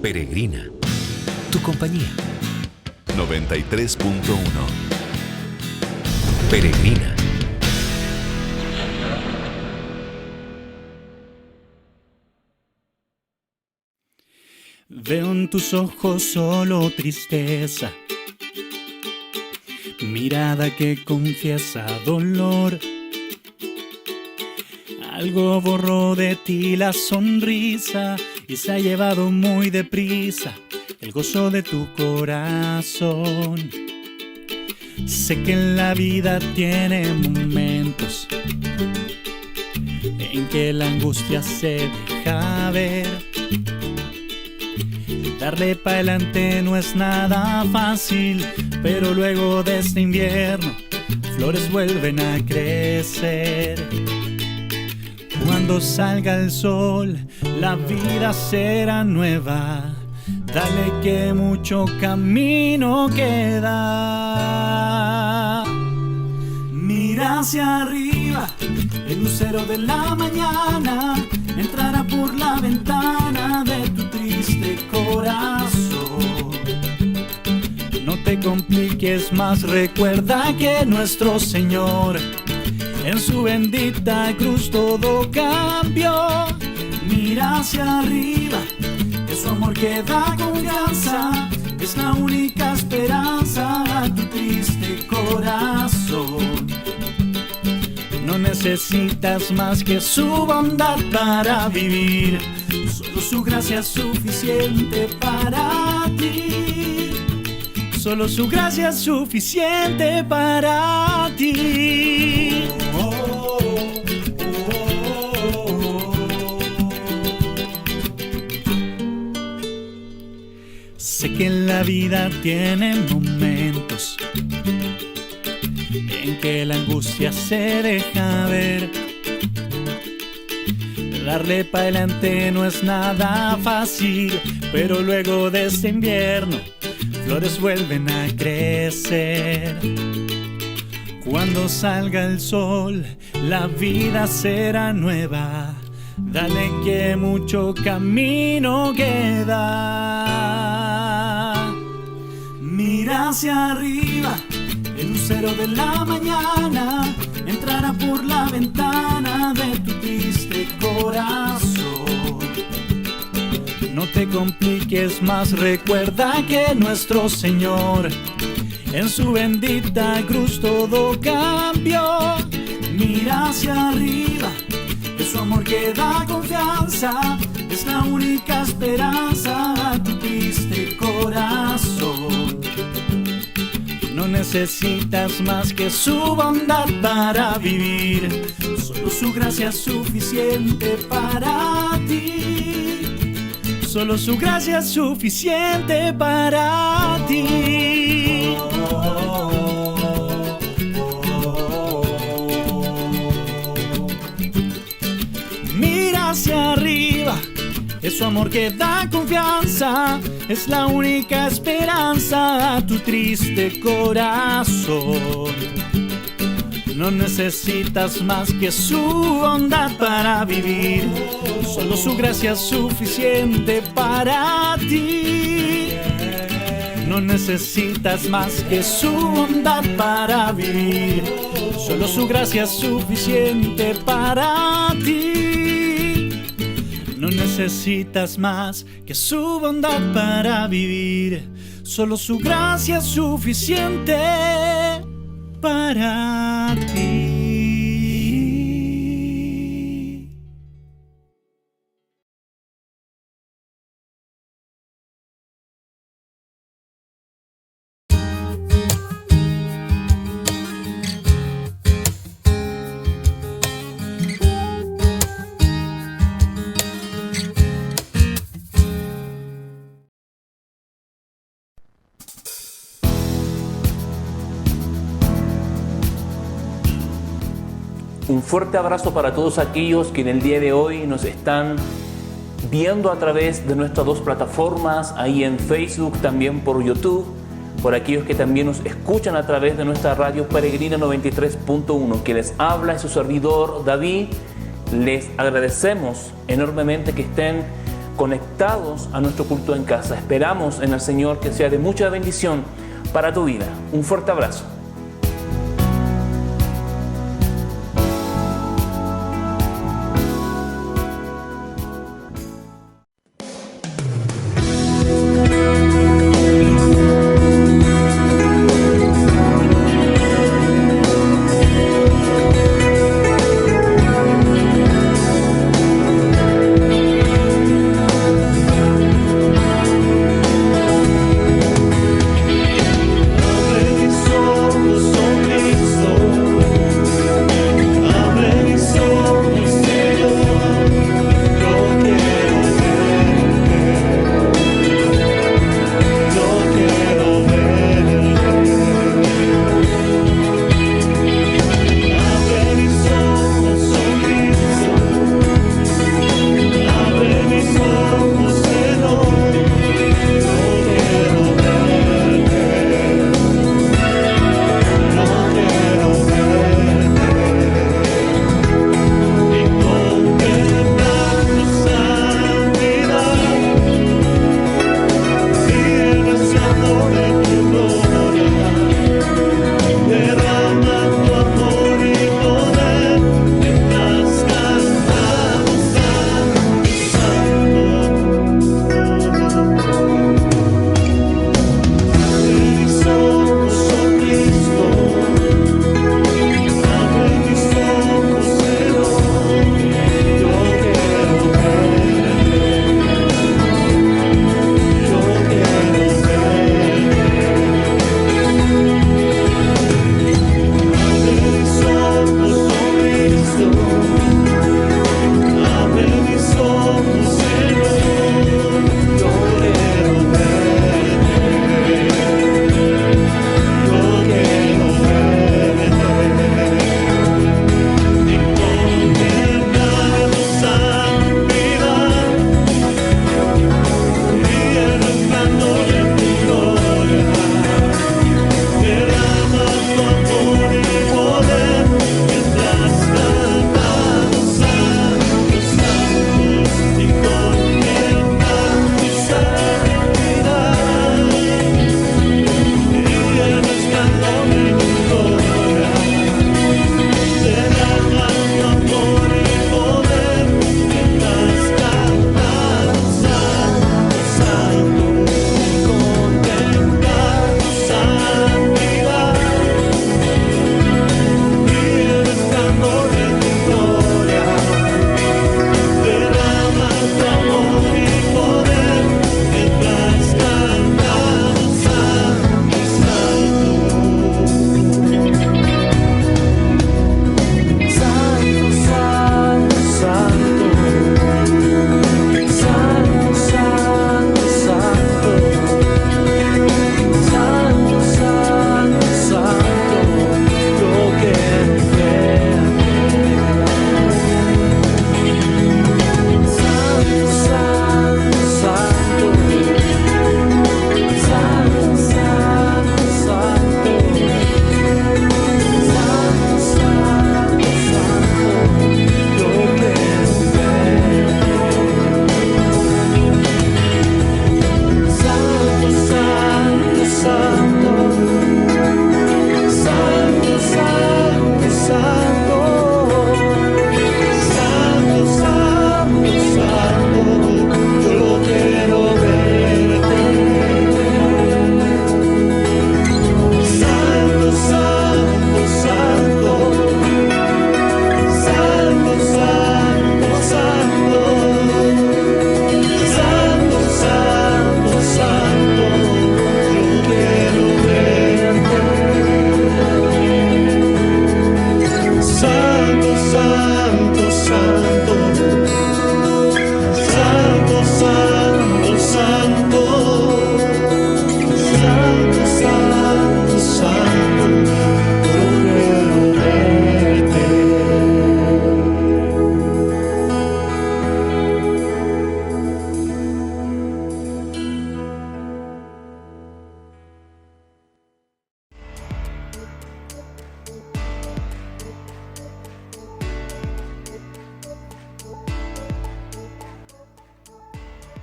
Peregrina, tu compañía. 93.1. Peregrina. Veo en tus ojos solo tristeza, mirada que confiesa dolor. Algo borró de ti la sonrisa y se ha llevado muy deprisa el gozo de tu corazón. Sé que la vida tiene momentos en que la angustia se deja ver. Darle para adelante no es nada fácil, pero luego de este invierno flores vuelven a crecer. Cuando salga el sol, la vida será nueva. Dale que mucho camino queda. Mira hacia arriba, el lucero de la mañana entrará por la ventana de tu triste corazón. No te compliques más, recuerda que nuestro Señor en su bendita cruz todo cambió. Mira hacia arriba, es su amor que da confianza, es la única esperanza a tu triste corazón. No necesitas más que su bondad para vivir, solo su gracia es suficiente para ti. Solo su gracia es suficiente para ti. Sé que la vida tiene momentos en que la angustia se deja ver. Darle para adelante no es nada fácil, pero luego de este invierno flores vuelven a crecer. Cuando salga el sol, la vida será nueva. Dale que mucho camino queda. Mira hacia arriba, el lucero de la mañana entrará por la ventana de tu triste corazón. No te compliques más, recuerda que nuestro Señor en su bendita cruz todo cambió. Mira hacia arriba, es su amor que da confianza, es la única esperanza a tu triste corazón. No necesitas más que su bondad para vivir, solo su gracia es suficiente para ti. Solo su gracia es suficiente para ti. Mira hacia arriba, es su amor que da confianza, es la única esperanza a tu triste corazón. No necesitas más que su bondad para vivir, solo su gracia es suficiente para ti. No necesitas más que su bondad para vivir, solo su gracia es suficiente para ti. No necesitas más que su bondad para vivir, solo su gracia es suficiente para ti. Un fuerte abrazo para todos aquellos que en el día de hoy nos están viendo a través de nuestras dos plataformas, ahí en Facebook, también por YouTube, por aquellos que también nos escuchan a través de nuestra radio Peregrina 93.1, que les habla es su servidor David. Les agradecemos enormemente que estén conectados a nuestro culto en casa. Esperamos en el Señor que sea de mucha bendición para tu vida. Un fuerte abrazo. Rey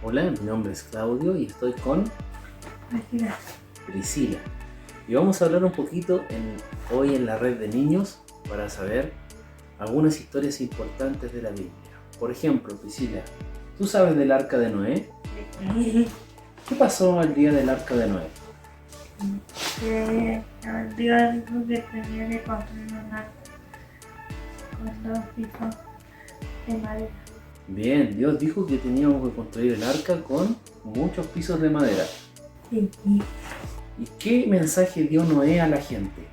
Hola, mi nombre es Claudio y estoy con Priscila. Priscila. Y vamos a hablar un poquito hoy en la red de niños para saber algunas historias importantes de la Biblia. Por ejemplo, Priscila, ¿tú sabes del arca de Noé? ¿Qué pasó el día del arca de Noé? Que Dios dijo que tenía que construir un arca con 2 pisos de madera. Bien, Dios dijo que teníamos que construir el arca con muchos pisos de madera. Sí. ¿Y qué mensaje dio Noé a la gente?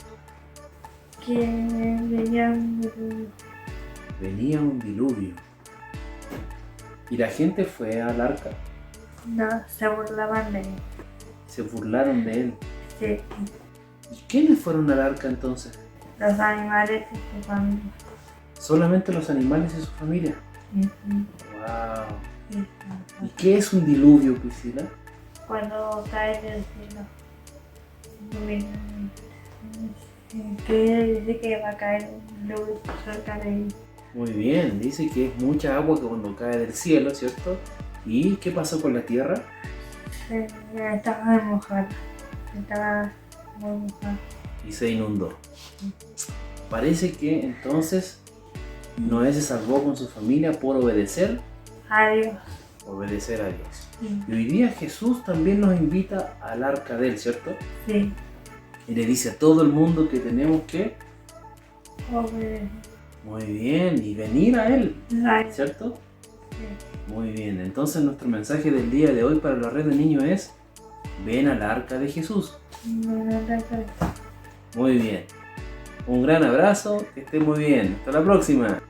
Que veían diluvio. Venía un diluvio. Y la gente fue al arca. No, se burlaban de él. Se burlaron de él. Sí. ¿Y quiénes fueron al arca entonces? Los animales y su familia. Solamente los animales y su familia. Sí. ¡Wow! Sí. ¿Y qué es un diluvio, Priscila? Cuando cae del cielo. Que dice que va a caer un diluvio cerca de él. Muy bien, dice que es mucha agua que cuando cae del cielo, ¿cierto? ¿Y qué pasó con la tierra? Estaba mojada. Estaba muy mojada. Y se inundó. Parece que entonces Noé se salvó con su familia por obedecer Adiós. a Dios. Y hoy día Jesús también nos invita al arca de él, ¿cierto? Sí. Y le dice a todo el mundo que tenemos que, Obedecer. muy bien, y venir a él, Adiós. ¿cierto? Sí. Muy bien, entonces nuestro mensaje del día de hoy para la red de niños es: ven al arca de Jesús. No te Muy bien, un gran abrazo, que esté muy bien, hasta la próxima.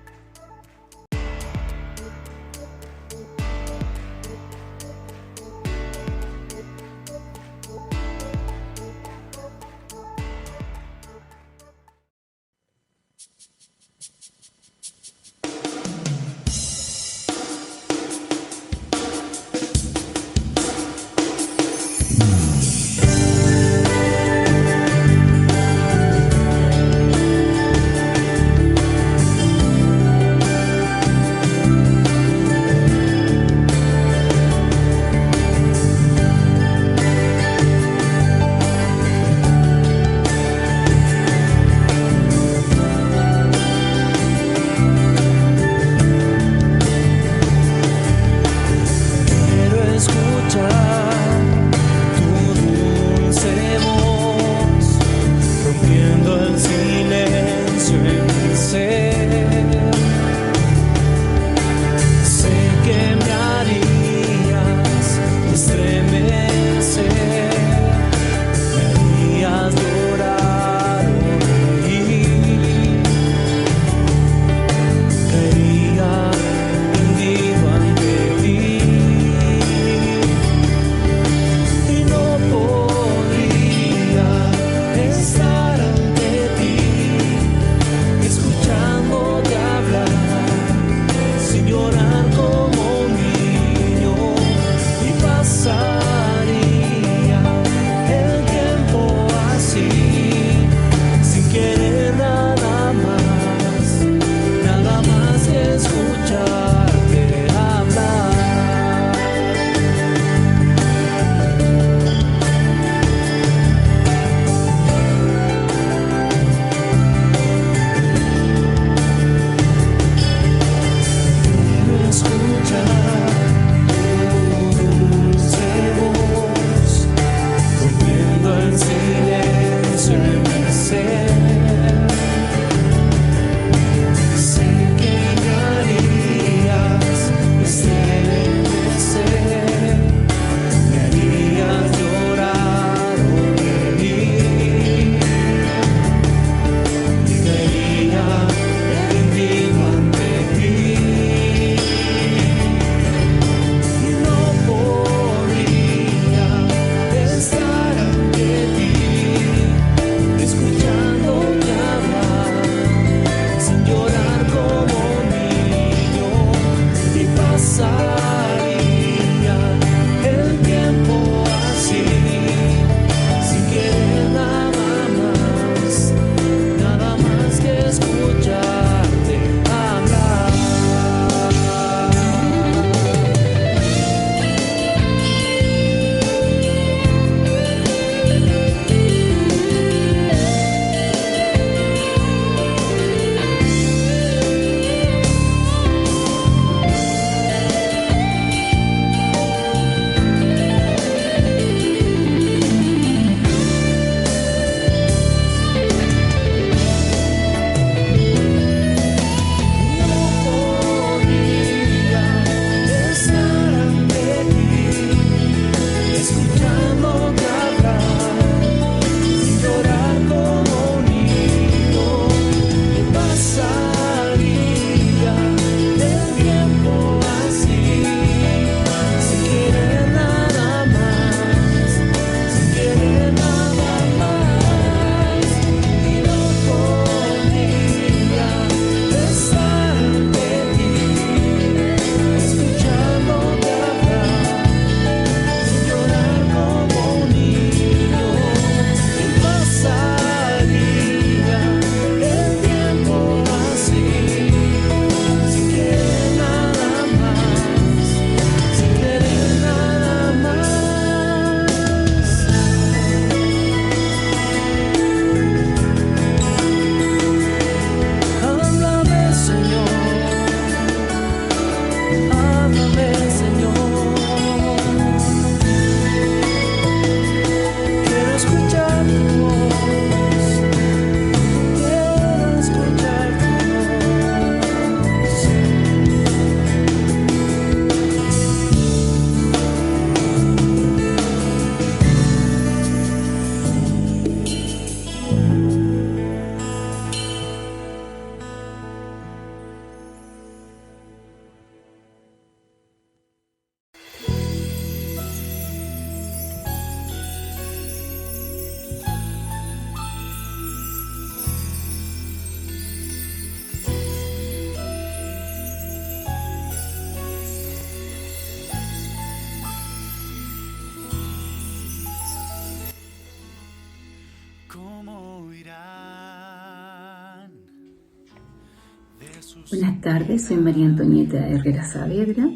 Buenas tardes, soy María Antonieta Herrera Saavedra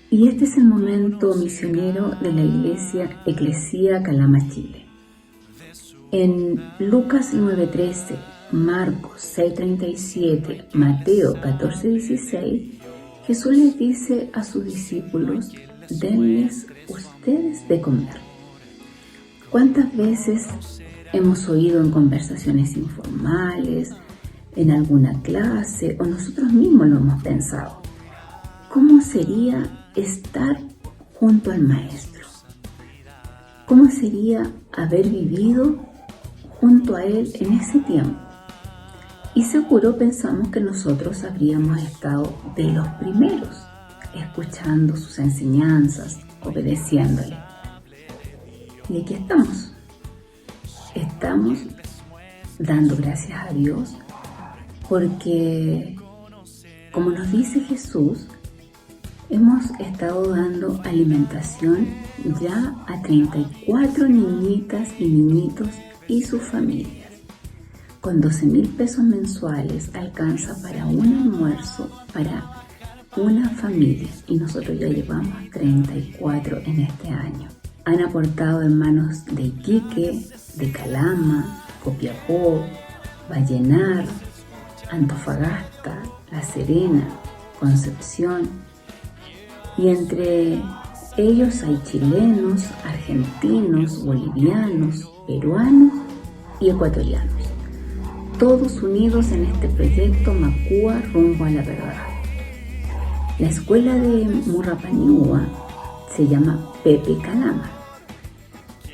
y este es el momento misionero de la Iglesia Eclesía Calama, Chile. En Lucas 9:13, Marcos 6:37, Mateo 14:16, Jesús les dice a sus discípulos: denles ustedes de comer. ¿Cuántas veces hemos oído en conversaciones informales, en alguna clase o nosotros mismos lo hemos pensado? ¿Cómo sería estar junto al Maestro? ¿Cómo sería haber vivido junto a Él en ese tiempo? Y seguro pensamos que nosotros habríamos estado de los primeros, escuchando sus enseñanzas, obedeciéndole. Y aquí estamos. Estamos dando gracias a Dios porque, como nos dice Jesús, hemos estado dando alimentación ya a 34 niñitas y niñitos y sus familias. Con 12,000 pesos mensuales alcanza para un almuerzo para una familia y nosotros ya llevamos 34 en este año. Han aportado hermanos de Iquique, de Calama, Copiapó, Vallenar, Antofagasta, La Serena, Concepción, y entre ellos hay chilenos, argentinos, bolivianos, peruanos y ecuatorianos, todos unidos en este proyecto Macúa rumbo a la verdad. La escuela de Murrapaniúa se llama Pepe Calama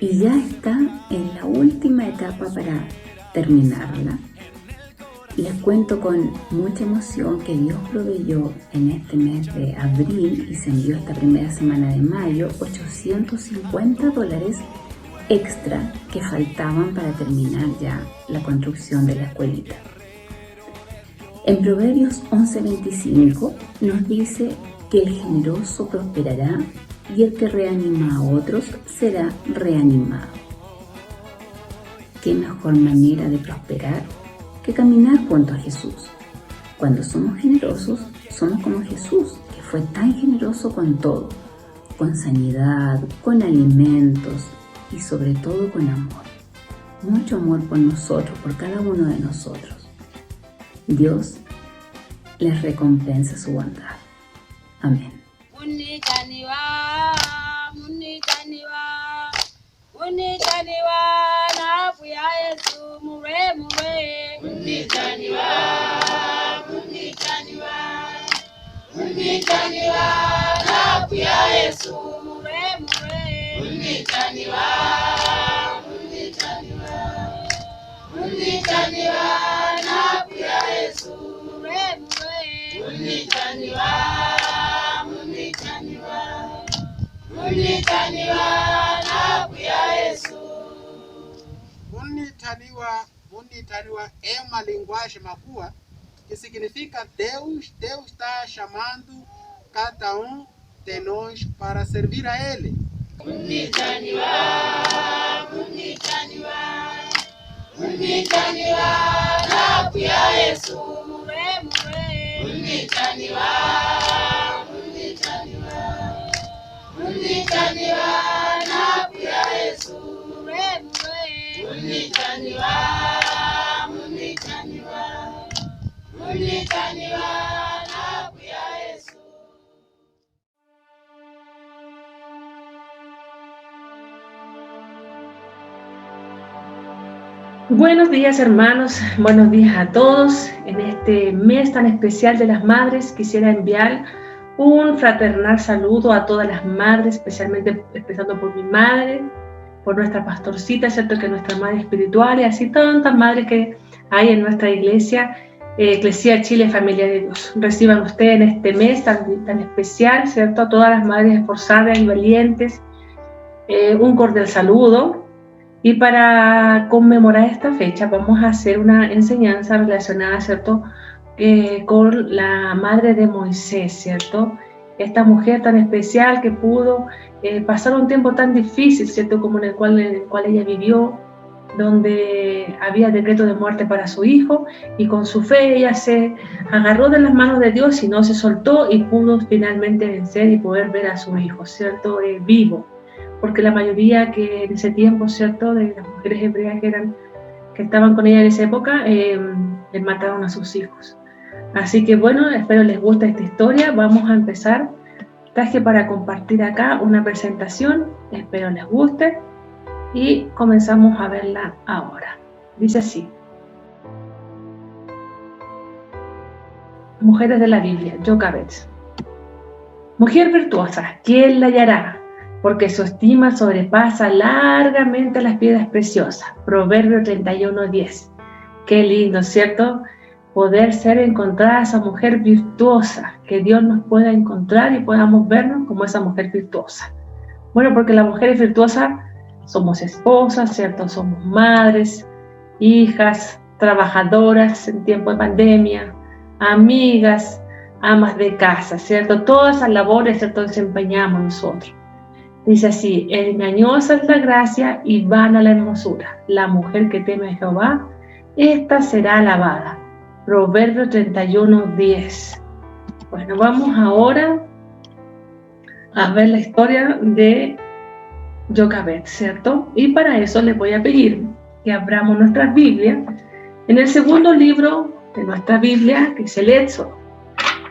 y ya está en la última etapa para terminarla. Les cuento con mucha emoción que Dios proveyó en este mes de abril y se envió esta primera semana de mayo $850 extra que faltaban para terminar ya la construcción de la escuelita. En Proverbios 11:25 nos dice que el generoso prosperará y el que reanima a otros será reanimado. ¿Qué mejor manera de prosperar que caminar junto a Jesús? Cuando somos generosos, somos como Jesús, que fue tan generoso con todo, con sanidad, con alimentos y sobre todo con amor. Mucho amor por nosotros, por cada uno de nosotros. Dios les recompensa su bondad. Amén. Munitaniwa é uma linguagem macua que significa Deus está chamando cada um de nós para servir a Ele. Buenos días, hermanos, buenos días a todos. En este mes tan especial de las madres quisiera enviar un fraternal saludo a todas las madres, especialmente empezando por mi madre, por nuestra pastorcita, ¿cierto? Que es nuestra madre espiritual, y así tantas madres que hay en nuestra iglesia, Eclesía Chile, Familia de Dios. Reciban ustedes en este mes tan especial, ¿cierto? A todas las madres esforzadas y valientes, un cordial saludo. Y para conmemorar esta fecha vamos a hacer una enseñanza relacionada, ¿cierto? Con la madre de Moisés, ¿cierto? Esta mujer tan especial que pudo pasar un tiempo tan difícil, ¿cierto? Como en el cual ella vivió donde había decreto de muerte para su hijo, y con su fe ella se agarró de las manos de Dios y no se soltó, y pudo finalmente vencer y poder ver a su hijo, ¿cierto? Vivo, porque la mayoría que en ese tiempo, ¿cierto?, de las mujeres hebreas que estaban con ella en esa época, les mataron a sus hijos. Así que bueno, espero les guste esta historia. Vamos a empezar. Traje para compartir acá una presentación, espero les guste y comenzamos a verla ahora. Dice así: Mujeres de la Biblia, Jochebed. Mujer virtuosa, ¿quién la hallará? Porque su estima sobrepasa largamente las piedras preciosas. Proverbio 31:10. Qué lindo, ¿cierto? Poder ser encontrada esa mujer virtuosa, que Dios nos pueda encontrar y podamos vernos como esa mujer virtuosa. Bueno, porque las mujeres virtuosas somos esposas, ¿cierto? Somos madres, hijas, trabajadoras en tiempo de pandemia, amigas, amas de casa, ¿cierto? Todas esas labores, ¿cierto?, desempeñamos nosotros. Dice así: engañosa es la gracia y vana la hermosura. La mujer que teme a Jehová, esta será alabada. Proverbio 31:10. Bueno, vamos ahora a ver la historia de Jochebed, ¿cierto? Y para eso les voy a pedir que abramos nuestras Biblias en el segundo libro de nuestra Biblia, que es el Éxodo,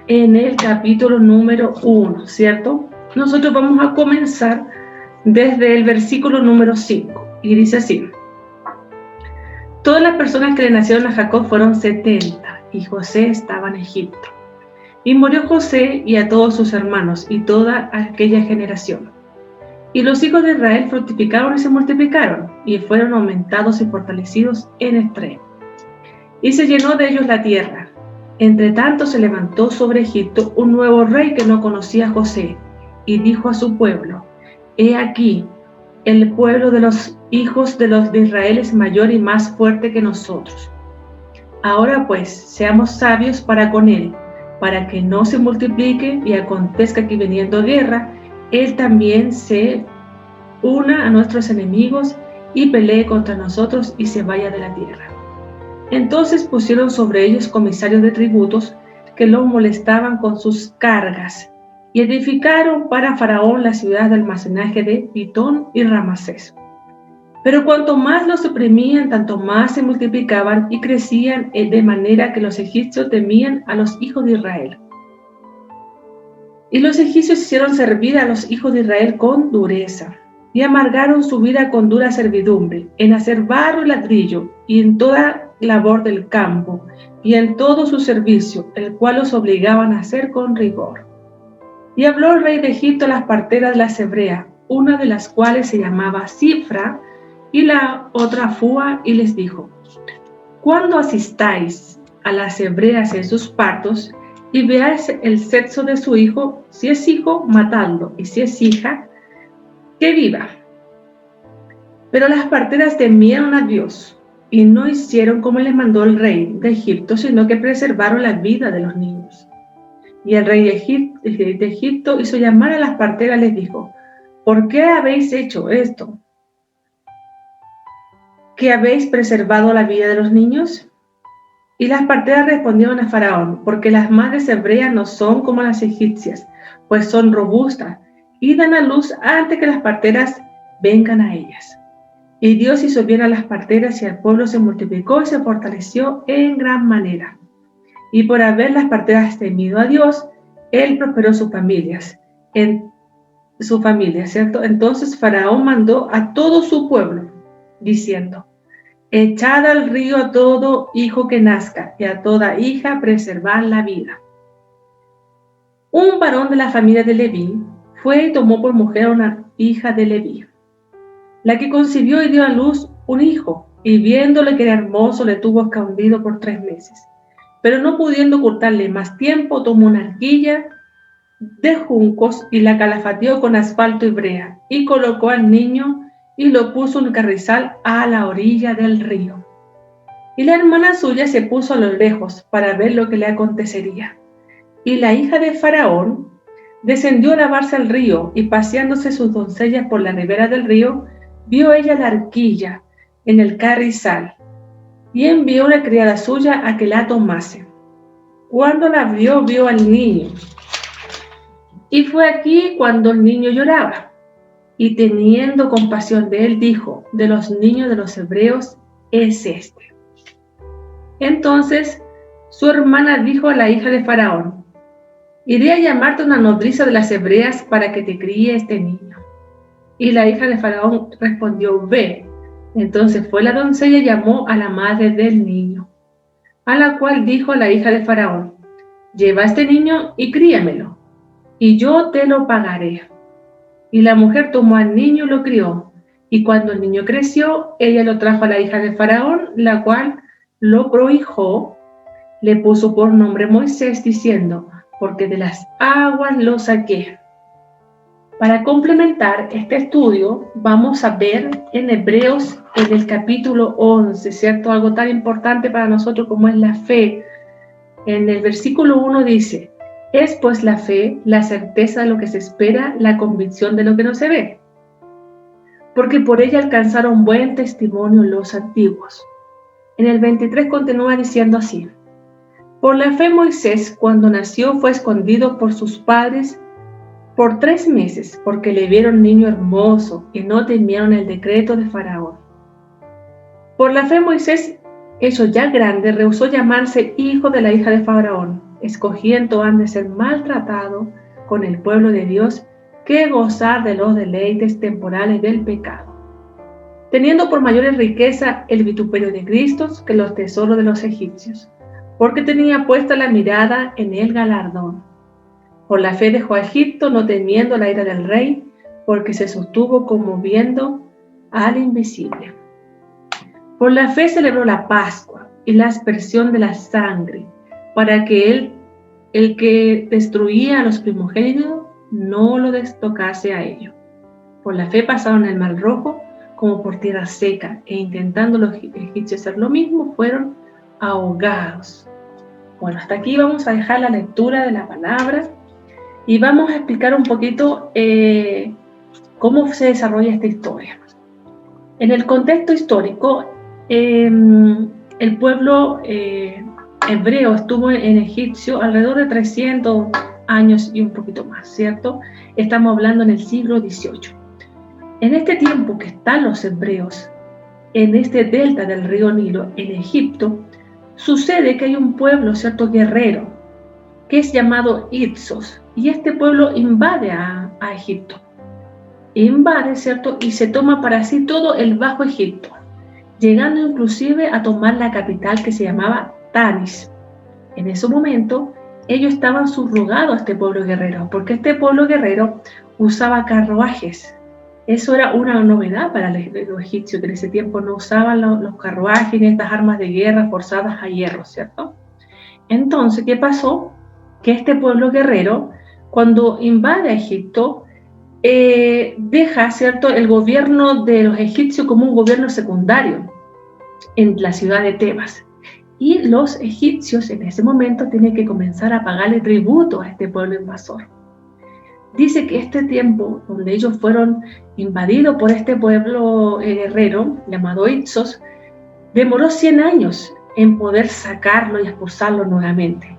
en el capítulo número 1, ¿cierto? Nosotros vamos a comenzar desde el versículo número 5, y dice así: Todas las personas que le nacieron a Jacob fueron 70, y José estaba en Egipto. Y murió José y a todos sus hermanos, y toda aquella generación. Y los hijos de Israel fructificaron y se multiplicaron, y fueron aumentados y fortalecidos en extremo. Y se llenó de ellos la tierra. Entre tanto se levantó sobre Egipto un nuevo rey que no conocía a José, y dijo a su pueblo: He aquí, el pueblo de los hijos de los de Israel es mayor y más fuerte que nosotros. Ahora pues, seamos sabios para con él, para que no se multiplique y acontezca que viniendo guerra, él también se una a nuestros enemigos y pelee contra nosotros y se vaya de la tierra. Entonces pusieron sobre ellos comisarios de tributos que los molestaban con sus cargas, y edificaron para Faraón la ciudad de almacenaje de Pitón y Ramasés. Pero cuanto más los oprimían, tanto más se multiplicaban y crecían, de manera que los egipcios temían a los hijos de Israel. Y los egipcios hicieron servir a los hijos de Israel con dureza, y amargaron su vida con dura servidumbre, en hacer barro y ladrillo, y en toda labor del campo, y en todo su servicio, el cual los obligaban a hacer con rigor. Y habló el rey de Egipto a las parteras de las hebreas, una de las cuales se llamaba Cifra, y la otra Fua, y les dijo: Cuando asistáis a las hebreas en sus partos, y veáis el sexo de su hijo, si es hijo, matadlo, y si es hija, que viva. Pero las parteras temieron a Dios, y no hicieron como les mandó el rey de Egipto, sino que preservaron la vida de los niños. Y el rey de Egipto hizo llamar a las parteras y les dijo: ¿Por qué habéis hecho esto? ¿Que habéis preservado la vida de los niños? Y las parteras respondieron a Faraón: porque las madres hebreas no son como las egipcias, pues son robustas, y dan a luz antes que las parteras vengan a ellas. Y Dios hizo bien a las parteras, y al pueblo se multiplicó y se fortaleció en gran manera. Y por haber las parteras temido a Dios, Él prosperó sus familias, ¿cierto? Entonces Faraón mandó a todo su pueblo, diciendo: Echad al río a todo hijo que nazca, y a toda hija preservad la vida. Un varón de la familia de Leví fue y tomó por mujer a una hija de Leví, la que concibió y dio a luz un hijo, y viéndole que era hermoso, le tuvo escondido por 3 meses. Pero no pudiendo ocultarle más tiempo, tomó una arquilla de juncos y la calafateó con asfalto y brea, y colocó al niño y lo puso en un carrizal a la orilla del río. Y la hermana suya se puso a lo lejos para ver lo que le acontecería. Y la hija de Faraón descendió a lavarse al río, y paseándose sus doncellas por la ribera del río, vio ella la arquilla, en el carrizal, y envió una criada suya a que la tomase. Cuando la vio, vio al niño, y fue aquí cuando el niño lloraba, y teniendo compasión de él, dijo: de los niños de los hebreos es este. Entonces su hermana dijo a la hija de Faraón: iré a llamarte una nodriza de las hebreas para que te críe este niño. Y la hija de Faraón respondió: ve. Entonces fue la doncella y llamó a la madre del niño, a la cual dijo la hija de Faraón: lleva a este niño y críamelo, y yo te lo pagaré. Y la mujer tomó al niño y lo crió, y cuando el niño creció, ella lo trajo a la hija de Faraón, la cual lo prohijó, le puso por nombre Moisés, diciendo: porque de las aguas lo saqué. Para complementar este estudio, vamos a ver en Hebreos, en el capítulo 11, ¿cierto? Algo tan importante para nosotros como es la fe. En el versículo 1 dice: es pues la fe, la certeza de lo que se espera, la convicción de lo que no se ve. Porque por ella alcanzaron buen testimonio los antiguos. En el 23 continúa diciendo así: por la fe Moisés, cuando nació, fue escondido por sus padres por 3 meses, porque le vieron niño hermoso y no temieron el decreto de Faraón. Por la fe Moisés, hecho ya grande, rehusó llamarse hijo de la hija de Faraón, escogiendo antes ser maltratado con el pueblo de Dios que gozar de los deleites temporales del pecado, teniendo por mayores riqueza el vituperio de Cristo que los tesoros de los egipcios, porque tenía puesta la mirada en el galardón. Por la fe dejó a Egipto, no temiendo la ira del rey, porque se sostuvo como viendo al invisible. Por la fe celebró la Pascua y la aspersión de la sangre, para que el que destruía a los primogénitos no lo tocase a ellos. Por la fe pasaron el Mar Rojo como por tierra seca, e intentando los egipcios hacer lo mismo, fueron ahogados. Bueno, hasta aquí vamos a dejar la lectura de la palabra y vamos a explicar un poquito cómo se desarrolla esta historia. En el contexto histórico, el pueblo hebreo estuvo en Egipcio alrededor de 300 años y un poquito más, ¿cierto? Estamos hablando en el siglo XVIII. En este tiempo que están los hebreos en este delta del río Nilo, en Egipto, sucede que hay un pueblo, ¿cierto?, guerrero, que es llamado Hicsos, y este pueblo invade a Egipto. Invade, ¿cierto?, y se toma para sí todo el Bajo Egipto, llegando inclusive a tomar la capital que se llamaba Tanis. En ese momento, ellos estaban subrogados a este pueblo guerrero, porque este pueblo guerrero usaba carruajes. Eso era una novedad para los egipcios, que en ese tiempo no usaban los carruajes ni estas armas de guerra forzadas a hierro, ¿cierto? Entonces, ¿qué pasó? Que este pueblo guerrero, cuando invade a Egipto, deja, ¿cierto?, el gobierno de los egipcios como un gobierno secundario en la ciudad de Tebas. Y los egipcios en ese momento tienen que comenzar a pagarle tributo a este pueblo invasor. Dice que este tiempo donde ellos fueron invadidos por este pueblo guerrero llamado Hicsos, demoró 100 años en poder sacarlo y expulsarlo nuevamente.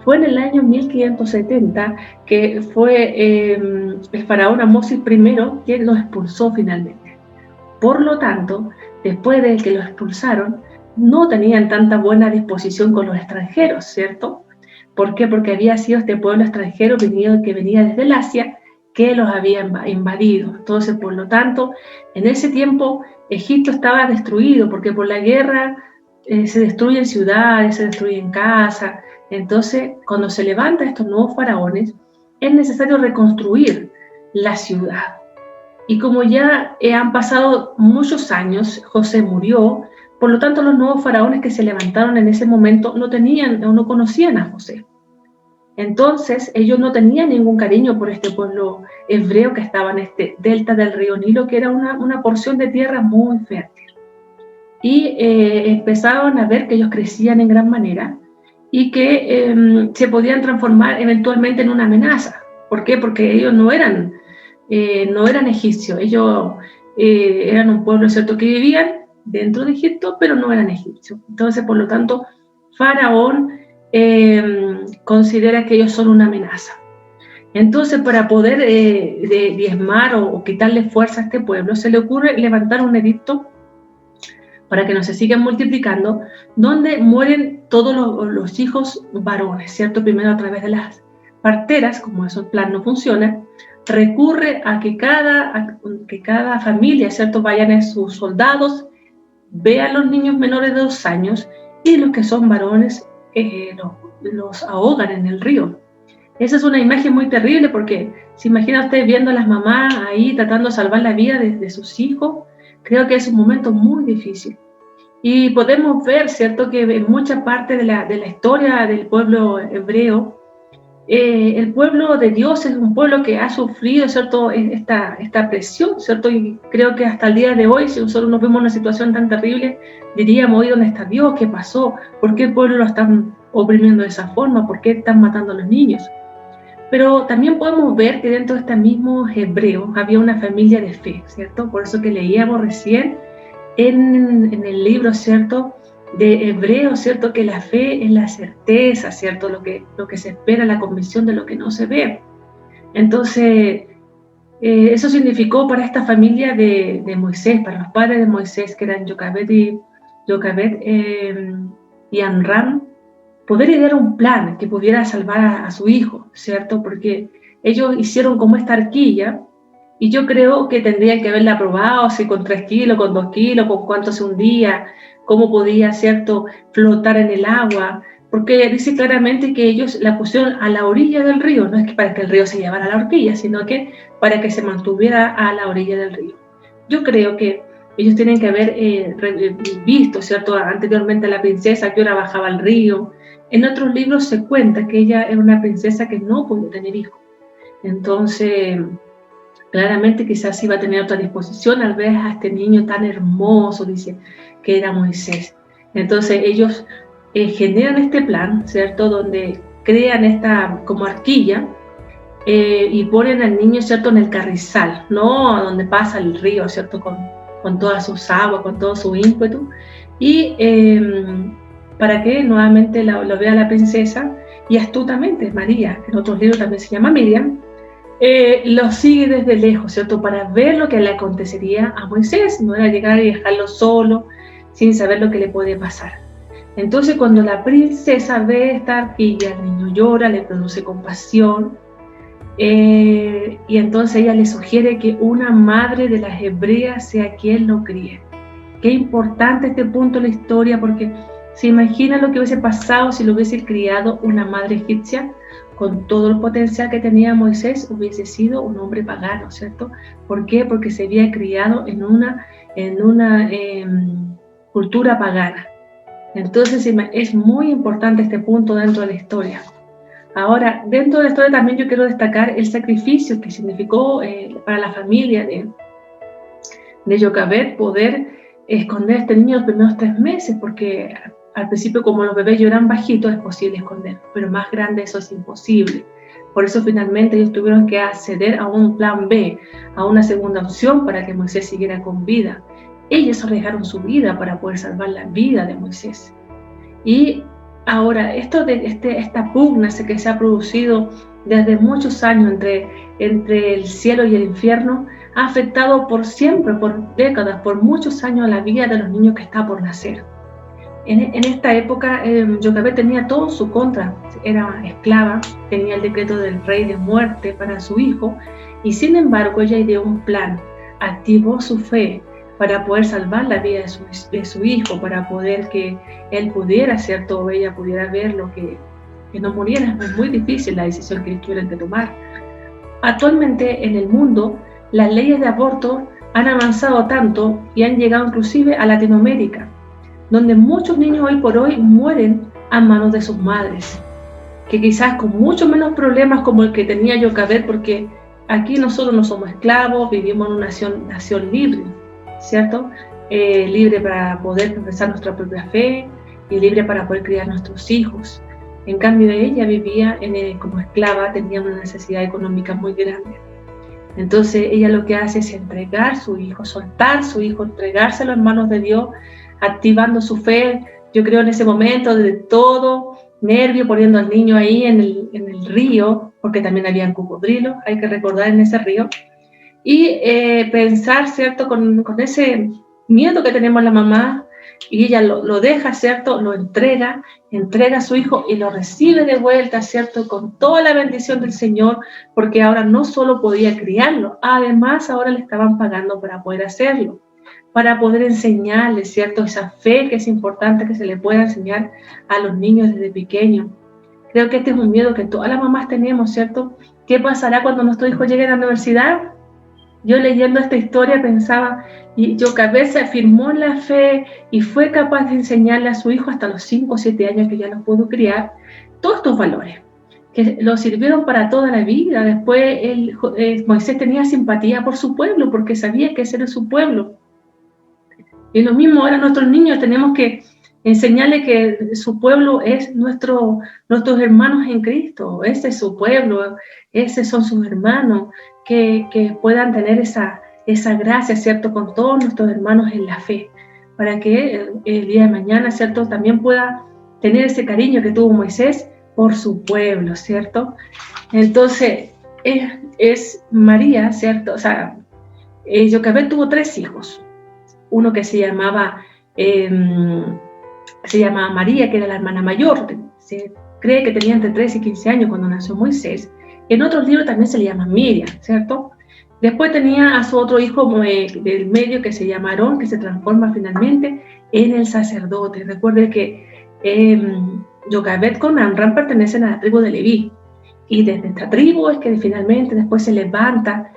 Fue en el año 1570 que fue el faraón Amosis I quien los expulsó finalmente. Por lo tanto, después de que los expulsaron, no tenían tanta buena disposición con los extranjeros, ¿cierto? ¿Por qué? Porque había sido este pueblo extranjero que venía desde el Asia que los había invadido. Entonces, por lo tanto, en ese tiempo Egipto estaba destruido, porque por la guerra se destruyen ciudades, se destruyen casas. Entonces, cuando se levantan estos nuevos faraones, es necesario reconstruir la ciudad. Y como ya han pasado muchos años, José murió, por lo tanto los nuevos faraones que se levantaron en ese momento no tenían o no conocían a José. Entonces ellos no tenían ningún cariño por este pueblo hebreo que estaba en este delta del río Nilo, que era una porción de tierra muy fértil. Y empezaron a ver que ellos crecían en gran manera y que se podían transformar eventualmente en una amenaza. ¿Por qué? Porque ellos no eran egipcios, ellos eran un pueblo, ¿cierto?, que vivían dentro de Egipto, pero no eran egipcios. Entonces, por lo tanto, Faraón considera que ellos son una amenaza. Entonces, para poder diezmar o quitarle fuerza a este pueblo, se le ocurre levantar un edicto para que no se sigan multiplicando, donde mueren todos los hijos varones, ¿cierto? Primero a través de las parteras, como eso el plan no funciona, recurre a que cada familia, ¿cierto? Vayan a sus soldados, vean los niños menores de 2 años y los que son varones los ahogan en el río. Esa es una imagen muy terrible porque se imagina usted viendo a las mamás ahí tratando de salvar la vida de sus hijos. Creo que es un momento muy difícil. Y podemos ver, ¿cierto?, que en mucha parte de la historia del pueblo hebreo, el pueblo de Dios es un pueblo que ha sufrido, ¿cierto?, esta presión, ¿cierto? Y creo que hasta el día de hoy, si nosotros nos vemos en una situación tan terrible, diríamos, ¿hoy dónde está Dios? ¿Qué pasó? ¿Por qué el pueblo lo están oprimiendo de esa forma? ¿Por qué están matando a los niños? Pero también podemos ver que dentro de este mismo hebreo había una familia de fe, ¿cierto? Por eso que leíamos recién en el libro, ¿cierto?, de Hebreos, ¿cierto?, que la fe es la certeza, ¿cierto?, lo que se espera, la convicción de lo que no se ve. Entonces, eso significó para esta familia de Moisés, para los padres de Moisés, que eran Jochebed y Amram, poder idear un plan que pudiera salvar a su hijo, ¿cierto? Porque ellos hicieron como esta arquilla, y yo creo que tendrían que haberla probado, si con 3 kilos, con 2 kilos, con cuánto se hundía, cómo podía, ¿cierto?, flotar en el agua, porque dice claramente que ellos la pusieron a la orilla del río, no es que para que el río se llevara a la horquilla, sino que para que se mantuviera a la orilla del río. Yo creo que ellos tienen que haber visto, ¿cierto?, anteriormente a la princesa que ahora bajaba al río. En otros libros se cuenta que ella era una princesa que no pudo tener hijos. Entonces, claramente quizás iba a tener otra disposición al ver a este niño tan hermoso, dice, que era Moisés. Entonces ellos generan este plan, ¿cierto?, donde crean esta como arquilla y ponen al niño, ¿cierto?, en el carrizal, no donde pasa el río, ¿cierto?, con todas sus aguas, con todo su ímpetu, y para que nuevamente lo vea la princesa, y astutamente María, que en otros libros también se llama Miriam, lo sigue desde lejos, ¿cierto?, para ver lo que le acontecería a Moisés. No era llegar y dejarlo solo, sin saber lo que le puede pasar. Entonces, cuando la princesa ve esta arquilla, el niño llora, le produce compasión, y entonces ella le sugiere que una madre de las hebreas sea quien lo críe. Qué importante este punto de la historia, porque se imagina lo que hubiese pasado si lo hubiese criado una madre egipcia. Con todo el potencial que tenía Moisés, hubiese sido un hombre pagano, ¿cierto? ¿Por qué? Porque se había criado en una cultura pagana. Entonces es muy importante este punto dentro de la historia. Ahora, dentro de la historia también yo quiero destacar el sacrificio que significó para la familia de Jochebed poder esconder a este niño los primeros 3 meses, porque al principio, como los bebés lloran bajitos, es posible esconder, pero más grande eso es imposible. Por eso finalmente ellos tuvieron que acceder a un plan B, a una segunda opción para que Moisés siguiera con vida. Ellos arriesgaron su vida para poder salvar la vida de Moisés. Y ahora, esta pugna que se ha producido desde muchos años entre el cielo y el infierno, ha afectado por siempre, por décadas, por muchos años a la vida de los niños que está por nacer. En esta época, Jochebed tenía todo en su contra. Era esclava, tenía el decreto del rey de muerte para su hijo, y sin embargo ella ideó un plan, activó su fe para poder salvar la vida de su hijo, para poder que él pudiera, ¿cierto?, o ella pudiera ver lo que no muriera. Es muy difícil la decisión que tuvieron que tomar. Actualmente en el mundo, las leyes de aborto han avanzado tanto y han llegado inclusive a Latinoamérica, donde muchos niños hoy por hoy mueren a manos de sus madres, que quizás con mucho menos problemas como el que tenía Jochebed, porque aquí nosotros no somos esclavos, vivimos en una nación libre, ¿cierto? Libre para poder profesar nuestra propia fe y libre para poder criar nuestros hijos. En cambio ella vivía como esclava, tenía una necesidad económica muy grande. Entonces ella lo que hace es entregar su hijo, soltar su hijo, entregárselo en manos de Dios, activando su fe. Yo creo en ese momento de todo nervio, poniendo al niño ahí en el río, porque también habían cocodrilos, hay que recordar, en ese río, y pensar, ¿cierto?, con ese miedo que tenemos la mamá, y ella lo deja, ¿cierto?, lo entrega a su hijo y lo recibe de vuelta, ¿cierto?, con toda la bendición del Señor, porque ahora no solo podía criarlo, además ahora le estaban pagando para poder hacerlo, para poder enseñarle, ¿cierto?, esa fe que es importante que se le pueda enseñar a los niños desde pequeños. Creo que este es un miedo que todas las mamás tenemos, ¿cierto? ¿Qué pasará cuando nuestro hijo llegue a la universidad? Yo leyendo esta historia pensaba, y Jochebed se afirmó en la fe y fue capaz de enseñarle a su hijo hasta los 5 o 7 años que ya los pudo criar, todos estos valores, que lo sirvieron para toda la vida. Después Moisés tenía simpatía por su pueblo, porque sabía que ese era su pueblo. Y lo mismo ahora nuestros niños, tenemos que enseñarles que su pueblo es nuestros hermanos en Cristo. Ese es su pueblo, esos son sus hermanos, que puedan tener esa gracia, ¿cierto?, con todos nuestros hermanos en la fe, para que el día de mañana, ¿cierto?, también pueda tener ese cariño que tuvo Moisés por su pueblo, ¿cierto? Entonces, es María, ¿cierto? O sea, Jochebed tuvo 3 hijos. Uno que se llamaba María, que era la hermana mayor. Se cree que tenía entre 13 y 15 años cuando nació Moisés. En otros libros también se le llama Miriam, ¿cierto? Después tenía a su otro hijo del medio, que se llama Aarón, que se transforma finalmente en el sacerdote. Recuerde que Jochebed con Amram pertenecen a la tribu de Leví. Y desde esta tribu es que finalmente después se levanta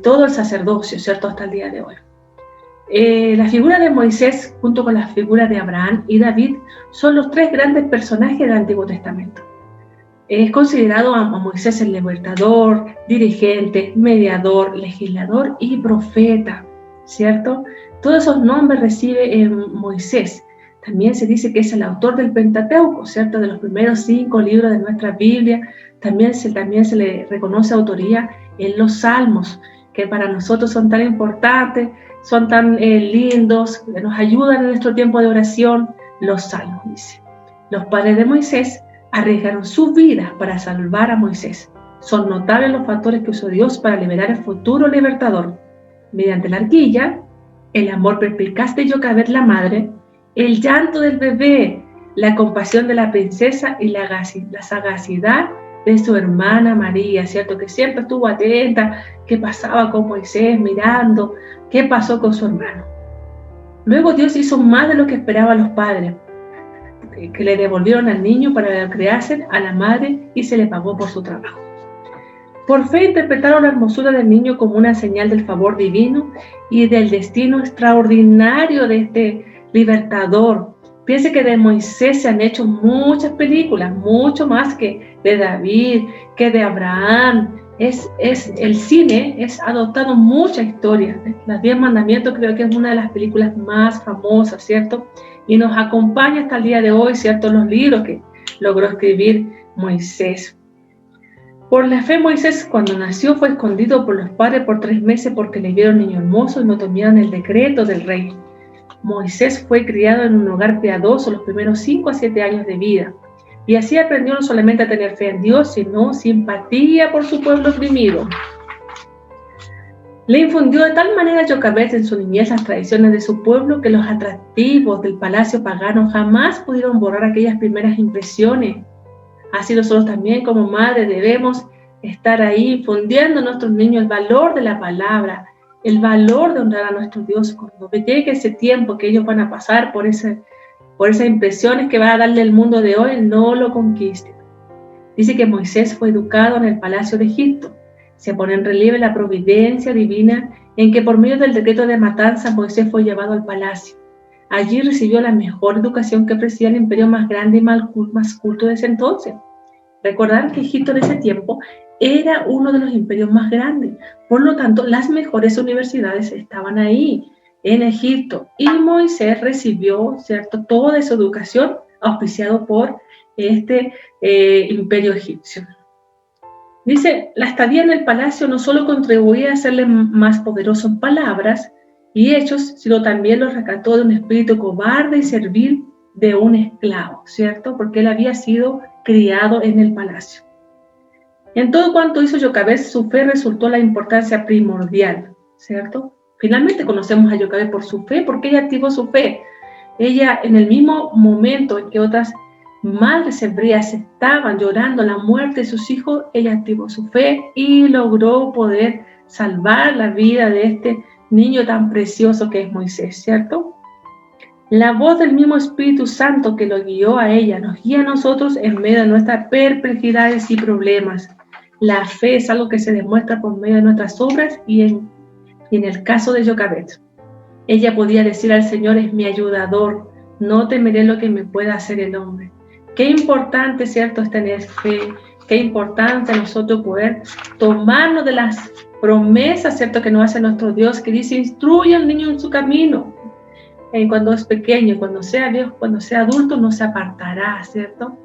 todo el sacerdocio, ¿cierto?, hasta el día de hoy. La figura de Moisés, junto con la figura de Abraham y David, son los 3 grandes personajes del Antiguo Testamento. Es considerado a Moisés el libertador, dirigente, mediador, legislador y profeta, ¿cierto? Todos esos nombres recibe Moisés. También se dice que es el autor del Pentateuco, ¿cierto?, de los primeros 5 libros de nuestra Biblia. También se le reconoce autoría en los Salmos, que para nosotros son tan importantes, son tan lindos, que nos ayudan en nuestro tiempo de oración. Los Salmos, dice. Los padres de Moisés arriesgaron sus vidas para salvar a Moisés. Son notables los factores que usó Dios para liberar el futuro libertador. Mediante la arquilla, el amor perspicaz de Jochebed, la madre, el llanto del bebé, la compasión de la princesa y la sagacidad de su hermana María, ¿cierto?, que siempre estuvo atenta, qué pasaba con Moisés, mirando qué pasó con su hermano. Luego Dios hizo más de lo que esperaban los padres, que le devolvieron al niño para criarse a la madre y se le pagó por su trabajo. Por fe interpretaron la hermosura del niño como una señal del favor divino y del destino extraordinario de este libertador. Piense que de Moisés se han hecho muchas películas, mucho más que de David, que de Abraham. El cine es adoptado muchas historias. Los 10 mandamientos creo que es una de las películas más famosas, ¿cierto? Y nos acompaña hasta el día de hoy, ¿cierto?, los libros que logró escribir Moisés. Por la fe, Moisés, cuando nació, fue escondido por los padres por 3 meses porque le vieron niño hermoso y no tomaron el decreto del rey. Moisés fue criado en un hogar piadoso los primeros 5 a 7 años de vida. Y así aprendió no solamente a tener fe en Dios, sino simpatía por su pueblo oprimido. Le infundió de tal manera a Jochebed en su niñez las tradiciones de su pueblo que los atractivos del palacio pagano jamás pudieron borrar aquellas primeras impresiones. Así nosotros también como madres debemos estar ahí infundiendo a nuestros niños el valor de la palabra, el valor de honrar a nuestro Dios. Cuando llegue ese tiempo que ellos van a pasar por esas impresiones que va a darle el mundo de hoy, no lo conquisten. Dice que Moisés fue educado en el palacio de Egipto. Se pone en relieve la providencia divina en que por medio del decreto de matanza Moisés fue llevado al palacio. Allí recibió la mejor educación que ofrecía el imperio más grande y más culto de ese entonces. Recordar que Egipto en ese tiempo era uno de los imperios más grandes. Por lo tanto, las mejores universidades estaban ahí, en Egipto. Y Moisés recibió, ¿cierto?, toda esa educación auspiciado por este imperio egipcio. Dice, la estadía en el palacio no solo contribuía a hacerle más poderoso en palabras y hechos, sino también lo rescató de un espíritu cobarde y servil de un esclavo, ¿cierto? Porque él había sido criado en el palacio. En todo cuanto hizo Jochebed, su fe resultó la importancia primordial, ¿cierto? Finalmente conocemos a Jochebed por su fe, porque ella activó su fe. Ella, en el mismo momento en que otras madres hebreas estaban llorando la muerte de sus hijos, ella activó su fe y logró poder salvar la vida de este niño tan precioso que es Moisés, ¿cierto? La voz del mismo Espíritu Santo que lo guió a ella nos guía a nosotros en medio de nuestras perplejidades y problemas. La fe es algo que se demuestra por medio de nuestras obras y en el caso de Jochebed, ella podía decir al Señor, es mi ayudador, no temeré lo que me pueda hacer el hombre. Qué importante, ¿cierto?, es tener fe, qué importante nosotros poder tomarnos de las promesas, ¿cierto?, que nos hace nuestro Dios, que dice, instruye al niño en su camino. Cuando es pequeño, cuando sea viejo, cuando sea adulto, no se apartará, ¿cierto?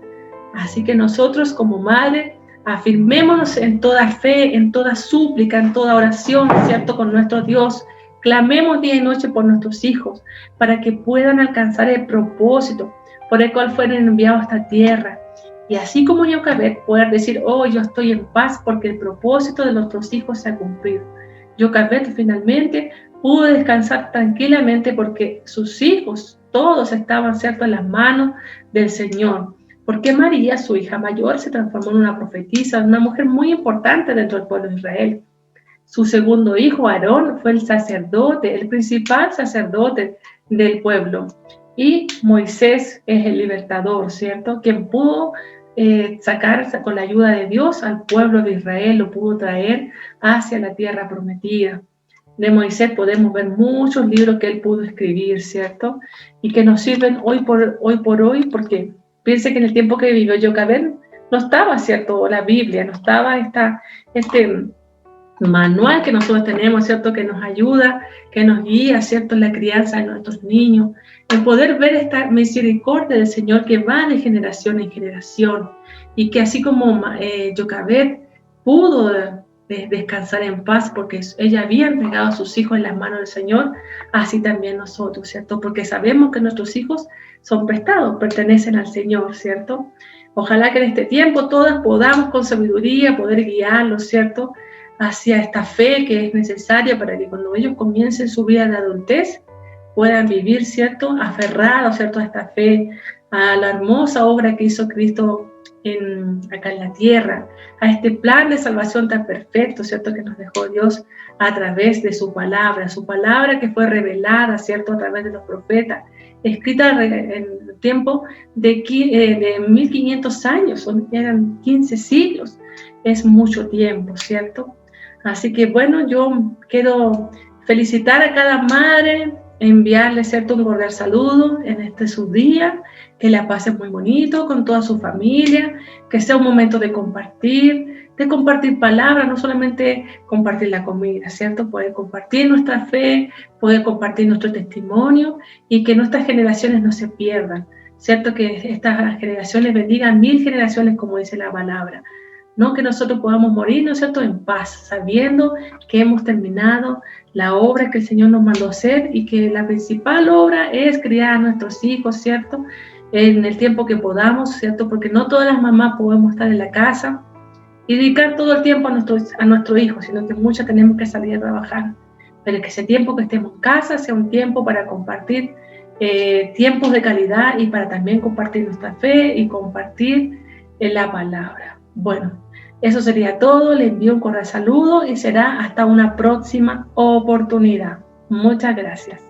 Así que nosotros como madre, afirmémonos en toda fe, en toda súplica, en toda oración, ¿cierto?, con nuestro Dios. Clamemos día y noche por nuestros hijos, para que puedan alcanzar el propósito por el cual fueron enviados a esta tierra. Y así como Jochebed, poder decir, oh, yo estoy en paz porque el propósito de nuestros hijos se ha cumplido. Jochebed finalmente pudo descansar tranquilamente porque sus hijos, todos estaban, ¿cierto?, en las manos del Señor. Porque María, su hija mayor, se transformó en una profetisa, una mujer muy importante dentro del pueblo de Israel. Su segundo hijo, Aarón, fue el sacerdote, el principal sacerdote del pueblo. Y Moisés es el libertador, ¿cierto? Quien pudo sacar con la ayuda de Dios al pueblo de Israel, lo pudo traer hacia la tierra prometida. De Moisés podemos ver muchos libros que él pudo escribir, ¿cierto? Y que nos sirven hoy por hoy, porque piense que en el tiempo que vivió Jochebed no estaba, ¿cierto?, la Biblia, no estaba este manual que nosotros tenemos, ¿cierto?, que nos ayuda, que nos guía, ¿cierto?, en la crianza de nuestros niños, en poder ver esta misericordia del Señor que va de generación en generación, y que así como Jochebed pudo descansar en paz porque ella había entregado a sus hijos en las manos del Señor, así también nosotros, ¿cierto?, porque sabemos que nuestros hijos son prestados, pertenecen al Señor, ¿cierto? Ojalá que en este tiempo todas podamos con sabiduría poder guiarlos, ¿cierto?, hacia esta fe que es necesaria para que cuando ellos comiencen su vida de adultez puedan vivir, ¿cierto?, aferrados, ¿cierto?, a esta fe, a la hermosa obra que hizo Cristo acá en la tierra, a este plan de salvación tan perfecto, ¿cierto?, que nos dejó Dios a través de su palabra que fue revelada, ¿cierto?, a través de los profetas, escrita en el tiempo de 1500 años, eran 15 siglos, es mucho tiempo, ¿cierto? Así que bueno, yo quiero felicitar a cada madre, enviarle, ¿cierto?, un cordial saludo en su día, que la pasen muy bonito con toda su familia, que sea un momento de compartir palabras, no solamente compartir la comida, ¿cierto? Poder compartir nuestra fe, poder compartir nuestro testimonio y que nuestras generaciones no se pierdan, ¿cierto? Que estas generaciones bendigan 1000 generaciones, como dice la palabra. No que nosotros podamos morir, ¿no es cierto?, en paz, sabiendo que hemos terminado la obra que el Señor nos mandó hacer y que la principal obra es criar a nuestros hijos, ¿cierto?, en el tiempo que podamos, ¿cierto?, porque no todas las mamás podemos estar en la casa y dedicar todo el tiempo a nuestro hijo, sino que muchas tenemos que salir a trabajar. Pero que ese tiempo que estemos en casa sea un tiempo para compartir tiempos de calidad y para también compartir nuestra fe y compartir la palabra. Bueno, eso sería todo. Le envío un cordial saludo y será hasta una próxima oportunidad. Muchas gracias.